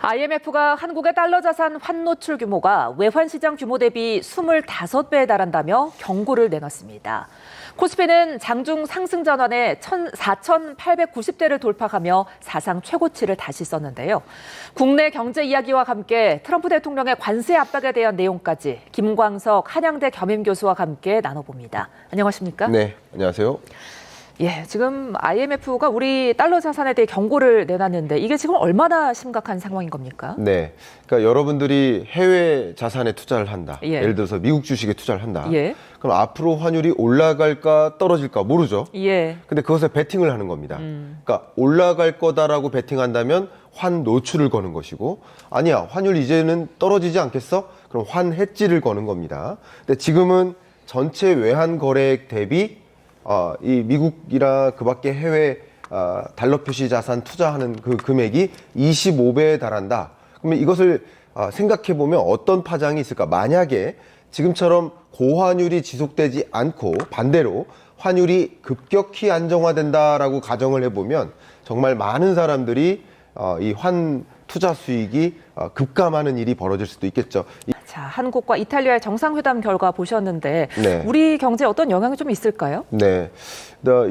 IMF가 한국의 달러 자산 환노출 규모가 외환 시장 규모 대비 25배에 달한다며 경고를 내놨습니다. 코스피는 장중 상승 전환에 4,890대를 돌파하며 사상 최고치를 다시 썼는데요. 국내 경제 이야기와 함께 트럼프 대통령의 관세 압박에 대한 내용까지 김광석 한양대 겸임교수와 함께 나눠봅니다. 안녕하십니까? 네, 안녕하세요. 예, 지금 IMF가 우리 달러 자산에 대해 경고를 내놨는데 이게 지금 얼마나 심각한 상황인 겁니까? 네, 그러니까 여러분들이 해외 자산에 투자를 한다. 예. 예를 들어서 미국 주식에 투자를 한다. 예. 그럼 앞으로 환율이 올라갈까 떨어질까 모르죠. 예. 근데 그것에 베팅을 하는 겁니다. 그러니까 올라갈 거다라고 베팅한다면 환 노출을 거는 것이고, 아니야, 환율 이제는 떨어지지 않겠어? 그럼 환 해지를 거는 겁니다. 근데 지금은 전체 외환 거래액 대비 이 미국이나 그 밖에 해외 달러 표시 자산 투자하는 그 금액이 25배에 달한다. 그러면 이것을 생각해 보면 어떤 파장이 있을까? 만약에 지금처럼 고환율이 지속되지 않고 반대로 환율이 급격히 안정화된다라고 가정을 해보면 정말 많은 사람들이 이 환 투자 수익이 급감하는 일이 벌어질 수도 있겠죠. 자, 한국과 이탈리아의 정상회담 결과 보셨는데 네. 우리 경제에 어떤 영향이 좀 있을까요? 네,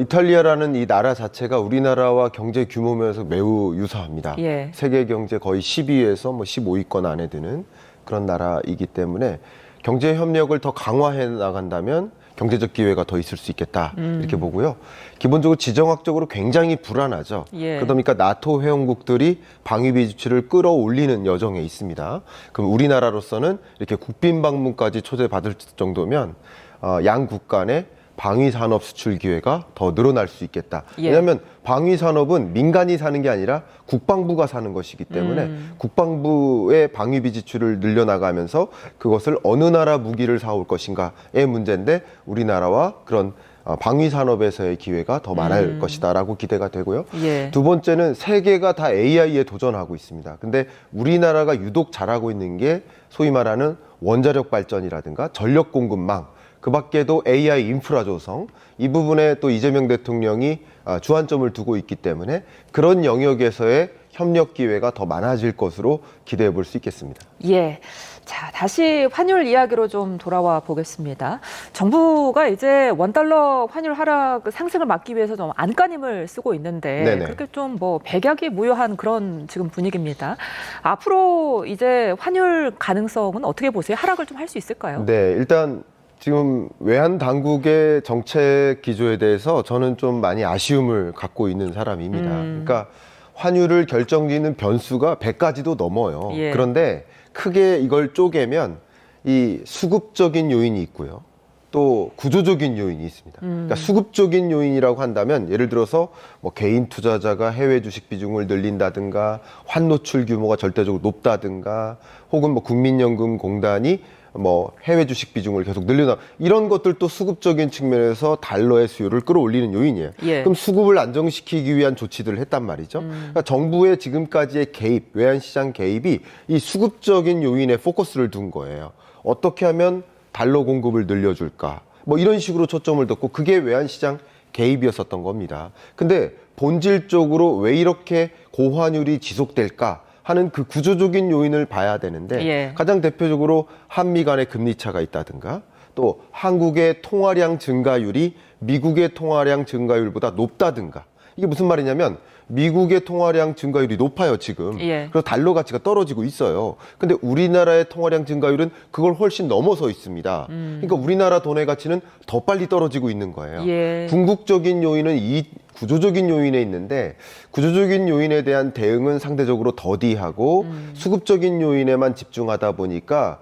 이탈리아라는 이 나라 자체가 우리나라와 경제 규모 면에서 매우 유사합니다. 예. 세계 경제 거의 10위에서 15위권 안에 드는 그런 나라이기 때문에 경제 협력을 더 강화해 나간다면 경제적 기회가 더 있을 수 있겠다 이렇게 보고요. 기본적으로 지정학적으로 굉장히 불안하죠. 예. 그러다 보니까 나토 회원국들이 방위비 지출을 끌어올리는 여정에 있습니다. 그럼 우리나라로서는 이렇게 국빈 방문까지 초대받을 정도면 양 국간 의 방위 산업 수출 기회가 더 늘어날 수 있겠다. 예. 왜냐하면 방위 산업은 민간이 사는 게 아니라 국방부가 사는 것이기 때문에 국방부의 방위비 지출을 늘려나가면서 그것을 어느 나라 무기를 사올 것인가의 문제인데 우리나라와 그런 방위 산업에서의 기회가 더 많을 것이다라고 기대가 되고요. 예. 두 번째는 세계가 다 AI에 도전하고 있습니다. 근데 우리나라가 유독 잘하고 있는 게 소위 말하는 원자력 발전이라든가 전력 공급망, 그 밖에도 AI 인프라 조성, 이 부분에 또 이재명 대통령이 주안점을 두고 있기 때문에 그런 영역에서의 협력 기회가 더 많아질 것으로 기대해 볼 수 있겠습니다. 예. 자, 다시 환율 이야기로 좀 돌아와 보겠습니다. 정부가 이제 원달러 환율 하락 상승을 막기 위해서 좀 안간힘을 쓰고 있는데 네네. 그렇게 좀 백약이 무효한 그런 지금 분위기입니다. 앞으로 이제 환율 가능성은 어떻게 보세요? 하락을 좀 할 수 있을까요? 네, 일단 지금 외환 당국의 정책 기조에 대해서 저는 좀 많이 아쉬움을 갖고 있는 사람입니다. 그러니까 환율을 결정짓는 변수가 100가지도 넘어요. 예. 그런데 크게 이걸 쪼개면 이 수급적인 요인이 있고요. 또 구조적인 요인이 있습니다. 그러니까 수급적인 요인이라고 한다면 예를 들어서 개인 투자자가 해외 주식 비중을 늘린다든가 환노출 규모가 절대적으로 높다든가 혹은 국민연금공단이 해외 주식 비중을 계속 늘려나 이런 것들도 수급적인 측면에서 달러의 수요를 끌어올리는 요인이에요. 예. 그럼 수급을 안정시키기 위한 조치들을 했단 말이죠. 그러니까 정부의 지금까지의 개입, 외환시장 개입이 이 수급적인 요인에 포커스를 둔 거예요. 어떻게 하면 달러 공급을 늘려줄까? 이런 식으로 초점을 뒀고 그게 외환시장 개입이었었던 겁니다. 근데 본질적으로 왜 이렇게 고환율이 지속될까? 하는 그 구조적인 요인을 봐야 되는데 예. 가장 대표적으로 한미 간의 금리 차가 있다든가 또 한국의 통화량 증가율이 미국의 통화량 증가율보다 높다든가 이게 무슨 말이냐면 미국의 통화량 증가율이 높아요 지금. 예. 그래서 달러 가치가 떨어지고 있어요. 근데 우리나라의 통화량 증가율은 그걸 훨씬 넘어서 있습니다. 그러니까 우리나라 돈의 가치는 더 빨리 떨어지고 있는 거예요. 예. 궁극적인 요인은 이 구조적인 요인에 있는데 구조적인 요인에 대한 대응은 상대적으로 더디하고 수급적인 요인에만 집중하다 보니까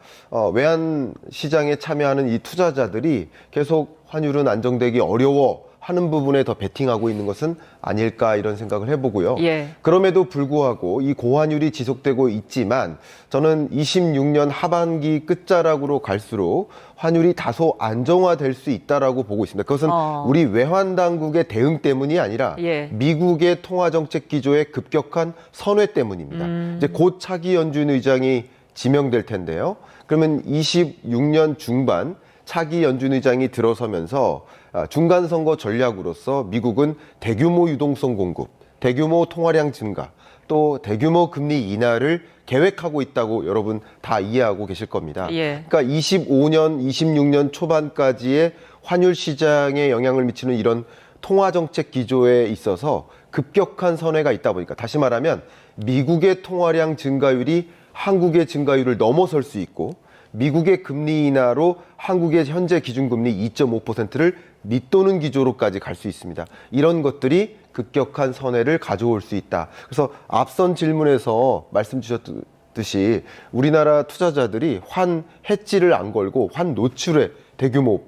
외환 시장에 참여하는 이 투자자들이 계속 환율은 안정되기 어려워 하는 부분에 더 베팅하고 있는 것은 아닐까 이런 생각을 해보고요. 예. 그럼에도 불구하고 이 고환율이 지속되고 있지만 저는 26년 하반기 끝자락으로 갈수록 환율이 다소 안정화될 수 있다라고 보고 있습니다. 그것은 우리 외환 당국의 대응 때문이 아니라 예. 미국의 통화정책 기조의 급격한 선회 때문입니다. 이제 곧 차기 연준 의장이 지명될 텐데요. 그러면 26년 중반 차기 연준 의장이 들어서면서 중간 선거 전략으로서 미국은 대규모 유동성 공급, 대규모 통화량 증가, 또 대규모 금리 인하를 계획하고 있다고 여러분 다 이해하고 계실 겁니다. 예. 그러니까 25년, 26년 초반까지의 환율 시장에 영향을 미치는 이런 통화정책 기조에 있어서 급격한 선회가 있다 보니까, 다시 말하면 미국의 통화량 증가율이 한국의 증가율을 넘어설 수 있고, 미국의 금리 인하로 한국의 현재 기준금리 2.5%를 밑도는 기조로까지 갈 수 있습니다. 이런 것들이 급격한 선회를 가져올 수 있다. 그래서 앞선 질문에서 말씀 주셨듯이 우리나라 투자자들이 환 해지를 안 걸고 환 노출에 대규모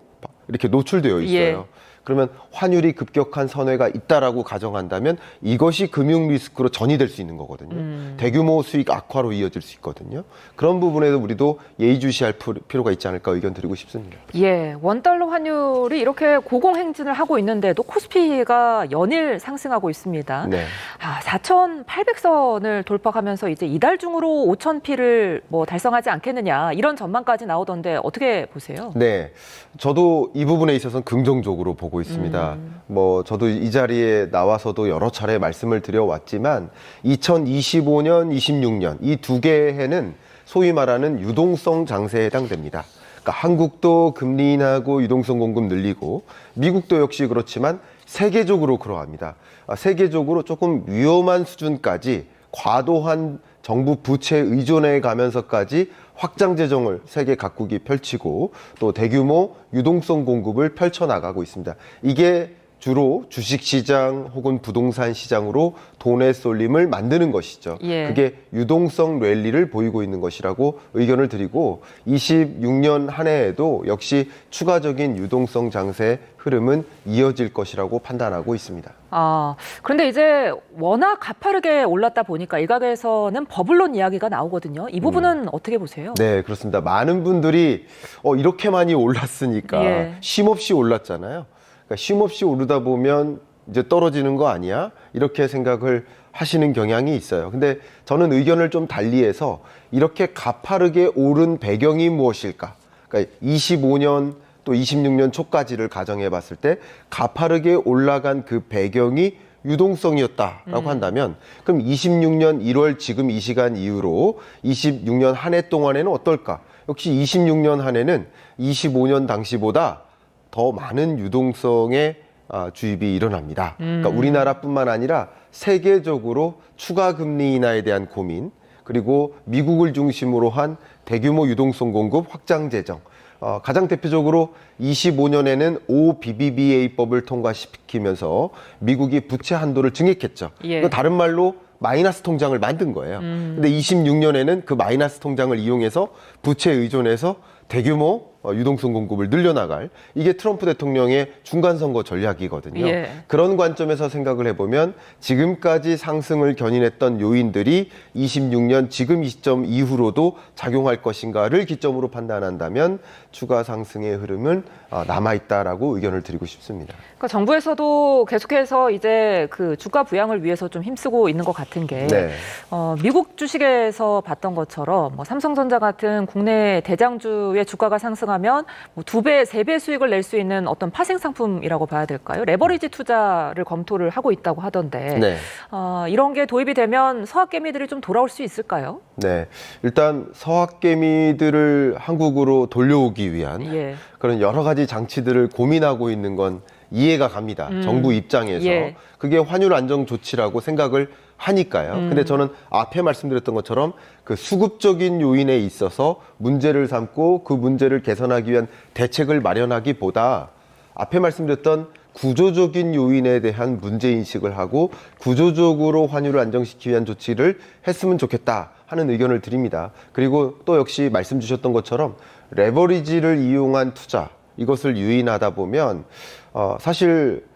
이렇게 노출되어 있어요. 예. 그러면 환율이 급격한 선회가 있다라고 가정한다면 이것이 금융 리스크로 전이될 수 있는 거거든요. 대규모 수익 악화로 이어질 수 있거든요. 그런 부분에서 우리도 예의주시할 필요가 있지 않을까 의견 드리고 싶습니다. 예, 원달러 환율이 이렇게 고공행진을 하고 있는데도 코스피가 연일 상승하고 있습니다. 네. 4,800선을 돌파하면서 이제 이달 중으로 5,000피를 뭐 달성하지 않겠느냐 이런 전망까지 나오던데 어떻게 보세요? 네, 저도 이 부분에 있어서는 긍정적으로 보고 있습니다. 뭐 저도 이 자리에 나와서도 여러 차례 말씀을 드려왔지만 2025년, 26년 이 두 개의 해는 소위 말하는 유동성 장세에 해당됩니다. 그러니까 한국도 금리 인하고 유동성 공급 늘리고 미국도 역시 그렇지만 세계적으로 그러합니다. 세계적으로 조금 위험한 수준까지 과도한 정부 부채 의존해 가면서까지 확장 재정을 세계 각국이 펼치고 또 대규모 유동성 공급을 펼쳐나가고 있습니다. 이게 주로 주식시장 혹은 부동산 시장으로 돈의 쏠림을 만드는 것이죠. 예. 그게 유동성 랠리를 보이고 있는 것이라고 의견을 드리고 26년 한 해에도 역시 추가적인 유동성 장세의 흐름은 이어질 것이라고 판단하고 있습니다. 그런데 이제 워낙 가파르게 올랐다 보니까 일각에서는 버블론 이야기가 나오거든요. 이 부분은 어떻게 보세요? 네, 그렇습니다. 많은 분들이 이렇게 많이 올랐으니까 예. 쉼없이 올랐잖아요. 그러니까 쉼없이 오르다 보면 이제 떨어지는 거 아니야? 이렇게 생각을 하시는 경향이 있어요. 근데 저는 의견을 좀 달리해서 이렇게 가파르게 오른 배경이 무엇일까? 그러니까 25년 또 26년 초까지를 가정해 봤을 때 가파르게 올라간 그 배경이 유동성이었다라고 한다면 그럼 26년 1월 지금 이 시간 이후로 26년 한 해 동안에는 어떨까? 역시 26년 한 해는 25년 당시보다 더 많은 유동성의 주입이 일어납니다. 그러니까 우리나라뿐만 아니라 세계적으로 추가 금리 인하에 대한 고민, 그리고 미국을 중심으로 한 대규모 유동성 공급 확장 재정, 가장 대표적으로 25년에는 5BBVA법을 통과시키면서 미국이 부채 한도를 증액했죠. 예. 이거 다른 말로 마이너스 통장을 만든 거예요. 근데 26년에는 그 마이너스 통장을 이용해서 부채에 의존해서 대규모 유동성 공급을 늘려나갈, 이게 트럼프 대통령의 중간선거 전략이거든요. 예. 그런 관점에서 생각을 해보면 지금까지 상승을 견인했던 요인들이 26년 지금 이 시점 이후로도 작용할 것인가를 기점으로 판단한다면 추가 상승의 흐름은 남아있다라고 의견을 드리고 싶습니다. 그러니까 정부에서도 계속해서 이제 그 주가 부양을 위해서 좀 힘쓰고 있는 것 같은 게 네. 미국 주식에서 봤던 것처럼 뭐 삼성전자 같은 국내 대장주의 주가가 상승하면 뭐 2배, 3배 수익을 낼 수 있는 어떤 파생 상품이라고 봐야 될까요? 레버리지 투자를 검토를 하고 있다고 하던데 네. 이런 게 도입이 되면 서학개미들이 좀 돌아올 수 있을까요? 네. 일단 서학개미들을 한국으로 돌려오기 위한 예. 그런 여러 가지 장치들을 고민하고 있는 건 이해가 갑니다. 정부 입장에서. 예. 그게 환율 안정 조치라고 생각을 하니까요. 근데 저는 앞에 말씀드렸던 것처럼 그 수급적인 요인에 있어서 문제를 삼고 그 문제를 개선하기 위한 대책을 마련하기보다 앞에 말씀드렸던 구조적인 요인에 대한 문제인식을 하고 구조적으로 환율을 안정시키기 위한 조치를 했으면 좋겠다 하는 의견을 드립니다. 그리고 또 역시 말씀 주셨던 것처럼 레버리지를 이용한 투자, 이것을 유인하다 보면 사실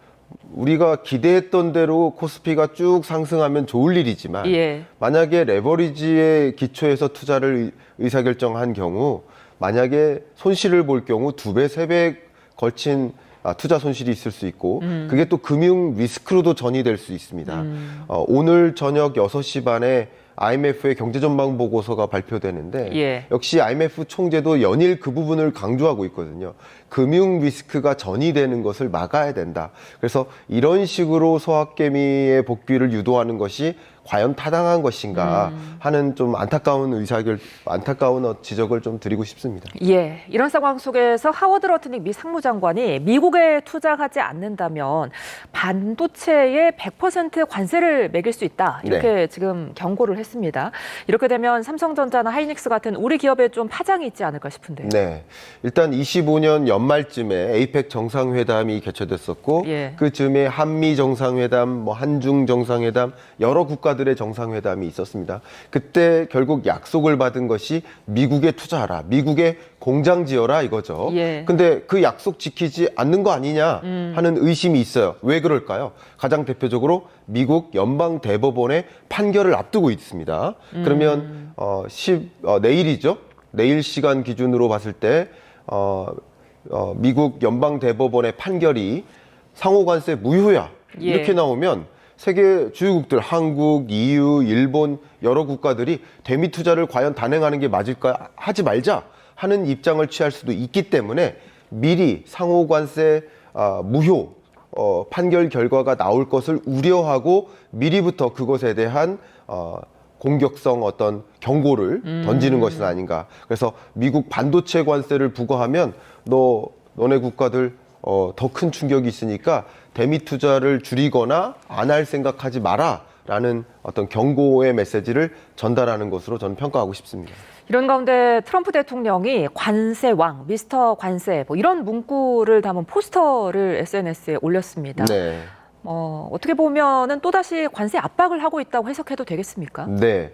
우리가 기대했던 대로 코스피가 쭉 상승하면 좋을 일이지만 예. 만약에 레버리지의 기초에서 투자를 의사결정한 경우 만약에 손실을 볼 경우 2배, 3배 걸친 투자 손실이 있을 수 있고 그게 또 금융 리스크로도 전이될 수 있습니다. 오늘 저녁 6시 반에 IMF의 경제전망 보고서가 발표되는데 예. 역시 IMF 총재도 연일 그 부분을 강조하고 있거든요. 금융 리스크가 전이되는 것을 막아야 된다. 그래서 이런 식으로 소확개미의 복귀를 유도하는 것이 과연 타당한 것인가 하는 좀 안타까운 지적을 좀 드리고 싶습니다. 예, 이런 상황 속에서 하워드 러트닉 미 상무장관이 미국에 투자하지 않는다면 반도체에 100% 관세를 매길 수 있다. 이렇게 지금 경고를 했습니다. 이렇게 되면 삼성전자나 하이닉스 같은 우리 기업에 좀 파장이 있지 않을까 싶은데요. 네, 일단 25년 연말쯤에 에이펙 정상회담이 개최됐었고 그 즈음에 한미 정상회담, 뭐 한중 정상회담, 여러 국가들의 정상회담이 있었습니다. 그때 결국 약속을 받은 것이 미국에 투자하라, 미국에 공장 지어라 이거죠. 근데 그 약속 지키지 않는 거 아니냐 하는 의심이 있어요. 왜 그럴까요? 가장 대표적으로 미국 연방대법원의 판결을 앞두고 있습니다. 그러면 내일이죠. 내일 시간 기준으로 봤을 때 미국 연방대법원의 판결이 상호관세 무효야 이렇게 나오면 세계 주요국들 한국, EU, 일본 여러 국가들이 대미 투자를 과연 단행하는 게 맞을까 하지 말자 하는 입장을 취할 수도 있기 때문에 미리 상호관세 무효 판결 결과가 나올 것을 우려하고 미리부터 그것에 대한 공격성 어떤 경고를 던지는 것은 아닌가. 그래서 미국 반도체 관세를 부과하면 너네 국가들 더 큰 충격이 있으니까 대미 투자를 줄이거나 안 할 생각하지 마라 라는 어떤 경고의 메시지를 전달하는 것으로 저는 평가하고 싶습니다. 이런 가운데 트럼프 대통령이 관세왕, 미스터 관세 뭐 이런 문구를 담은 포스터를 SNS에 올렸습니다. 네. 어떻게 보면은 또다시 관세 압박을 하고 있다고 해석해도 되겠습니까? 네,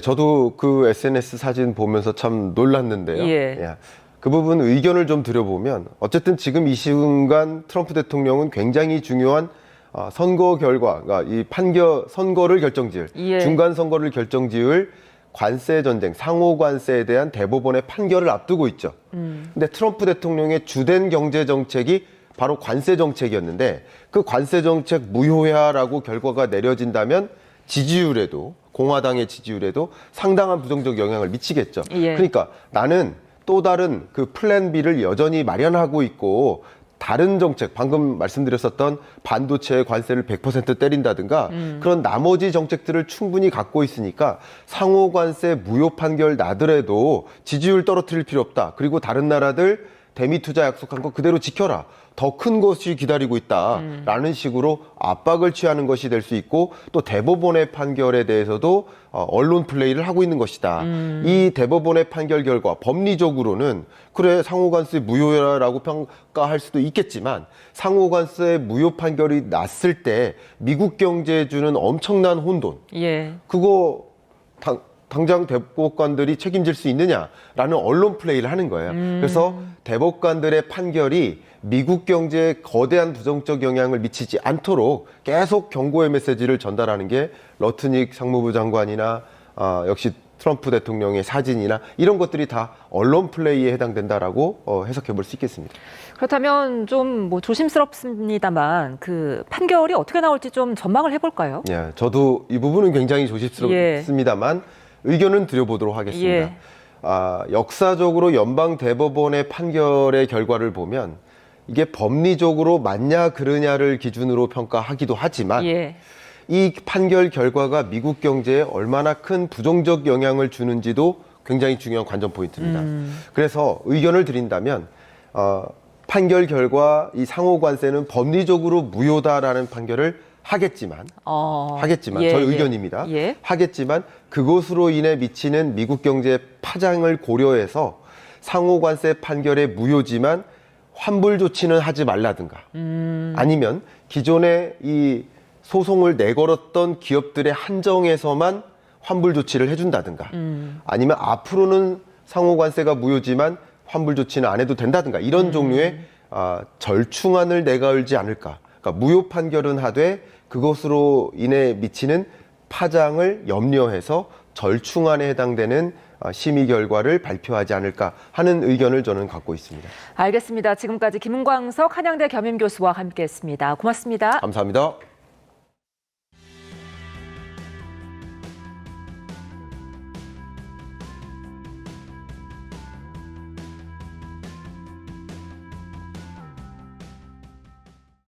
저도 그 SNS 사진 보면서 참 놀랐는데요. 그 부분 의견을 좀 드려보면 어쨌든 지금 이 순간 트럼프 대통령은 굉장히 중요한 선거 결과, 그러니까 이 선거를 결정지을, 중간 선거를 결정지을 관세 전쟁, 상호 관세에 대한 대법원의 판결을 앞두고 있죠. 근데 트럼프 대통령의 주된 경제 정책이 바로 관세 정책이었는데 그 관세 정책 무효야라고 결과가 내려진다면 지지율에도, 공화당의 지지율에도 상당한 부정적 영향을 미치겠죠. 그러니까 나는 또 다른 그 플랜 B를 여전히 마련하고 있고 다른 정책, 방금 말씀드렸었던 반도체 관세를 100% 때린다든가 그런 나머지 정책들을 충분히 갖고 있으니까 상호 관세 무효 판결 나더라도 지지율 떨어뜨릴 필요 없다. 그리고 다른 나라들 대미 투자 약속한 거 그대로 지켜라. 더 큰 것이 기다리고 있다라는 식으로 압박을 취하는 것이 될 수 있고 또 대법원의 판결에 대해서도 언론 플레이를 하고 있는 것이다. 이 대법원의 판결 결과 법리적으로는 그래 상호관세 무효라고 평가할 수도 있겠지만 상호관세 무효 판결이 났을 때 미국 경제에 주는 엄청난 혼돈 그거 당장 대법관들이 책임질 수 있느냐라는 언론 플레이를 하는 거예요. 그래서 대법관들의 판결이 미국 경제에 거대한 부정적 영향을 미치지 않도록 계속 경고의 메시지를 전달하는 게 러트닉 상무부 장관이나 역시 트럼프 대통령의 사진이나 이런 것들이 다 언론 플레이에 해당된다라고 해석해 볼 수 있겠습니다. 그렇다면 좀 뭐 조심스럽습니다만 그 판결이 어떻게 나올지 좀 전망을 해볼까요? 저도 이 부분은 굉장히 조심스럽습니다만 의견은 드려보도록 하겠습니다. 역사적으로 연방 대법원의 판결의 결과를 보면 이게 법리적으로 맞냐 그르냐를 기준으로 평가하기도 하지만 이 판결 결과가 미국 경제에 얼마나 큰 부정적 영향을 주는지도 굉장히 중요한 관전 포인트입니다. 그래서 의견을 드린다면 판결 결과 이 상호 관세는 법리적으로 무효다라는 판결을 하겠지만 저의 의견입니다. 하겠지만 그것으로 인해 미치는 미국 경제의 파장을 고려해서 상호 관세 판결의 무효지만 환불 조치는 하지 말라든가 아니면 기존에 이 소송을 내걸었던 기업들의 한정에서만 환불 조치를 해준다든가 아니면 앞으로는 상호 관세가 무효지만 환불 조치는 안 해도 된다든가 이런 종류의 절충안을 내걸지 않을까. 그러니까 무효 판결은 하되 그것으로 인해 미치는 파장을 염려해서 절충안에 해당되는 심의 결과를 발표하지 않을까 하는 의견을 저는 갖고 있습니다. 알겠습니다. 지금까지 김광석 한양대 겸임교수와 함께했습니다. 고맙습니다. 감사합니다.